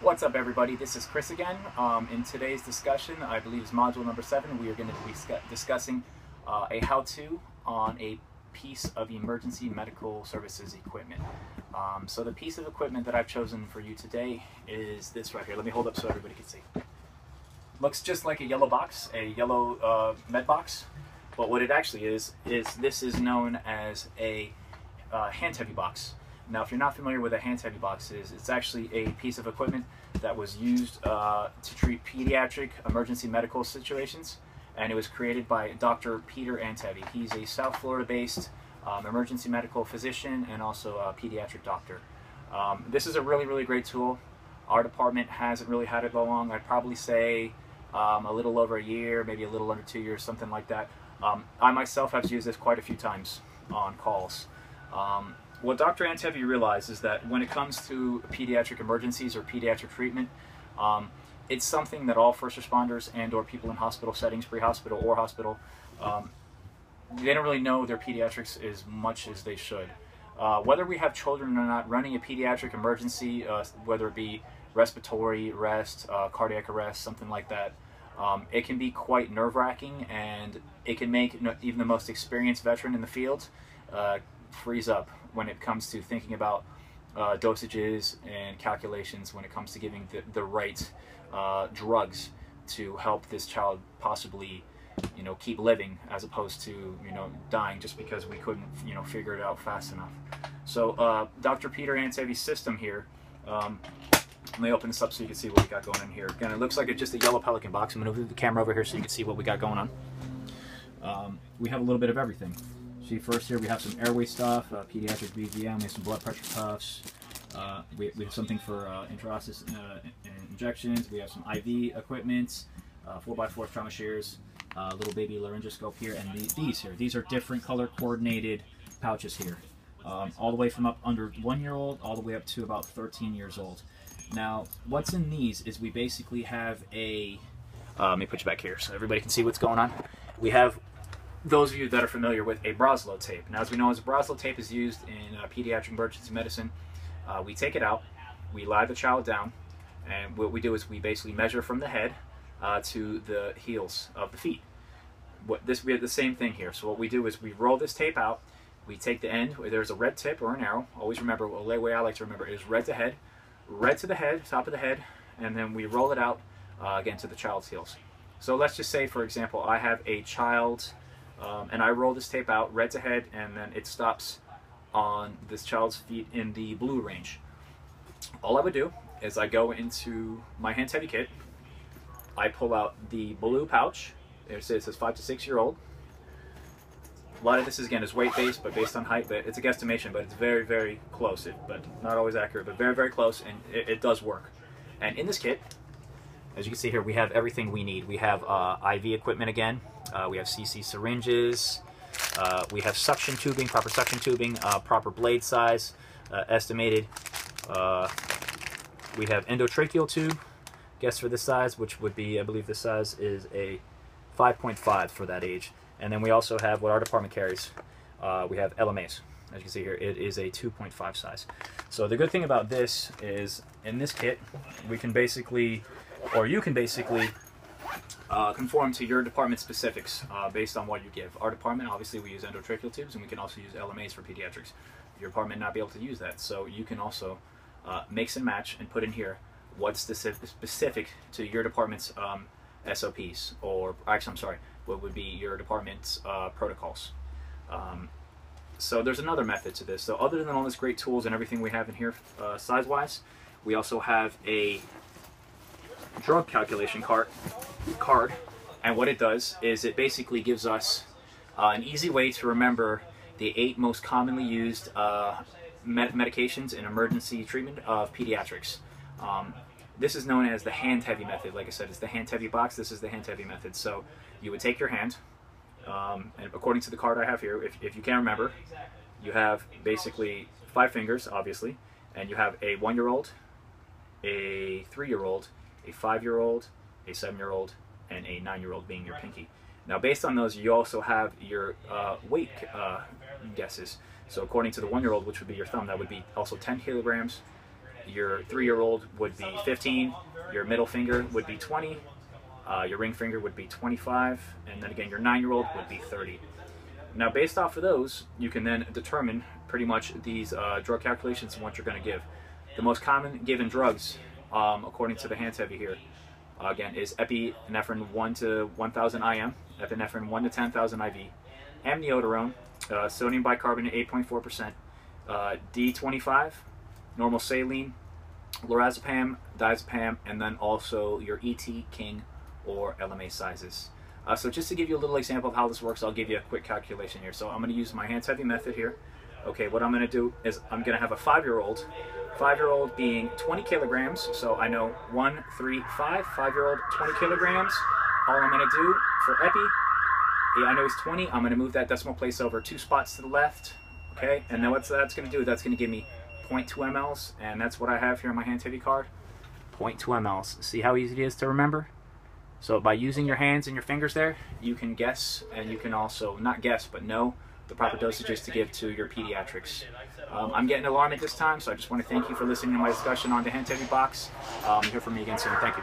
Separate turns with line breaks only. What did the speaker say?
What's up, everybody? This is Chris again. In today's discussion, I believe is module number 7, we are going to be discussing a how-to on a piece of emergency medical services equipment. So the piece of equipment that I've chosen for you today is this right here. Let me hold up so everybody can see. Looks just like a yellow box, a yellow med box, but what it actually is this is known as a Handtevy box. Now, if you're not familiar with a Handtevy box is, it's actually a piece of equipment that was used to treat pediatric emergency medical situations, and it was created by Dr. Peter Handtevy. He's a South Florida-based emergency medical physician and also a pediatric doctor. This is a really great tool. Our department hasn't really had it long. I'd probably say a little over a year, maybe a little under 2 years, something like that. I myself have used this quite a few times on calls. What Dr. Handtevy realized is that when it comes to pediatric emergencies or pediatric treatment, it's something that all first responders and or people in hospital settings, pre-hospital or hospital, they don't really know their pediatrics as much as they should. Whether we have children or not, running a pediatric emergency, whether it be respiratory arrest, cardiac arrest, something like that, it can be quite nerve-wracking, and it can make even the most experienced veteran in the field freeze up when it comes to thinking about dosages and calculations when it comes to giving the right drugs to help this child possibly, keep living, as opposed to, dying just because we couldn't, figure it out fast enough. So Dr. Peter Handtevy's system here, let me open this up so you can see what we got going on here. Again, it looks like it's just a yellow Pelican box. I'm going to move the camera over here so you can see what we got going on. We have a little bit of everything. See, first here we have some airway stuff, pediatric BVM, we have some blood pressure cuffs, we have something for intraosseous injections, we have some IV equipment, 4x4 trauma shears, little baby laryngoscope here, and these are different color coordinated pouches here, all the way from up under 1 year old all the way up to about 13 years old. Now, what's in these is we basically have a, let me put you back here so everybody can see what's going on. We have, those of you that are familiar with a Broslow tape. Now, as we know, a Broslow tape is used in pediatric emergency medicine. We take it out, we lie the child down, and what we do is we basically measure from the head to the heels of the feet. We have the same thing here. So what we do is we roll this tape out, we take the end, there's a red tip or an arrow. Always remember, the way I like to remember it is red to head, red to the head, top of the head, and then we roll it out again to the child's heels. So let's just say, for example, I have a child, and I roll this tape out, red to head, and then it stops on this child's feet in the blue range. All I would do is I go into my Handtevy kit, I pull out the blue pouch, it says 5 to 6 year old. A lot of this, again, is weight-based, but based on height, but it's a guesstimation, but it's very close, but not always accurate, but very close, and it does work. And in this kit, as you can see here, we have everything we need. We have IV equipment again. We have CC syringes. We have suction tubing, proper suction tubing, proper blade size, estimated. We have endotracheal tube, guess for this size, which would be, I believe this size is a 5.5 for that age. And then we also have what our department carries. We have LMAs. As you can see here, it is a 2.5 size. So the good thing about this is, in this kit, we can basically, or you can basically conform to your department specifics based on what you give. Our department, obviously, we use endotracheal tubes, and we can also use LMAs for pediatrics. Your department may not be able to use that, so you can also mix and match and put in here what's specific to your department's SOPs, or actually, I'm sorry, what would be your department's protocols. So there's another method to this. So other than all these great tools and everything we have in here size-wise, we also have a drug calculation card, and what it does is it basically gives us an easy way to remember the 8 most commonly used medications in emergency treatment of pediatrics. This is known as the Handtevy method. Like I said, it's the Handtevy box. This is the Handtevy method. So you would take your hand, and according to the card I have here, if you can't remember, you have basically 5 fingers, obviously, and you have a 1-year-old, a 3-year-old, a 5-year-old, a 7-year-old, and a 9-year-old being your pinky. Now, based on those, you also have your weight guesses. So according to the 1-year-old, which would be your thumb, that would be also 10 kilograms, your 3-year-old would be 15, your middle finger would be 20, your ring finger would be 25, and then again your 9-year-old would be 30. Now based off of those, you can then determine pretty much these drug calculations and what you're going to give. The most common given drugs, according to the Handtevy here, again, is epinephrine 1 to 1,000 IM, epinephrine 1 to 10,000 IV, amiodarone, sodium bicarbonate 8.4%, D25, normal saline, lorazepam, diazepam, and then also your ET, King, or LMA sizes. So just to give you a little example of how this works, I'll give you a quick calculation here. So I'm going to use my Handtevy method here. Okay, what I'm going to do is I'm going to have a 5-year-old, 5-year-old being 20 kilograms. So I know 1, 3, 5, 5-year-old, 20 kilograms. All I'm going to do for epi, I know he's 20. I'm going to move that decimal place over 2 spots to the left. Okay, and then what that's going to do, that's going to give me 0.2 mLs, and that's what I have here on my Handtevy card. 0.2 mLs. See how easy it is to remember? So by using your hands and your fingers there, you can guess, and you can also, not guess, but know the proper dosages to give to your pediatrics. I'm getting alarmed at this time, so I just want to thank you for listening to my discussion on the Handtevy box. You'll hear from me again soon. Thank you.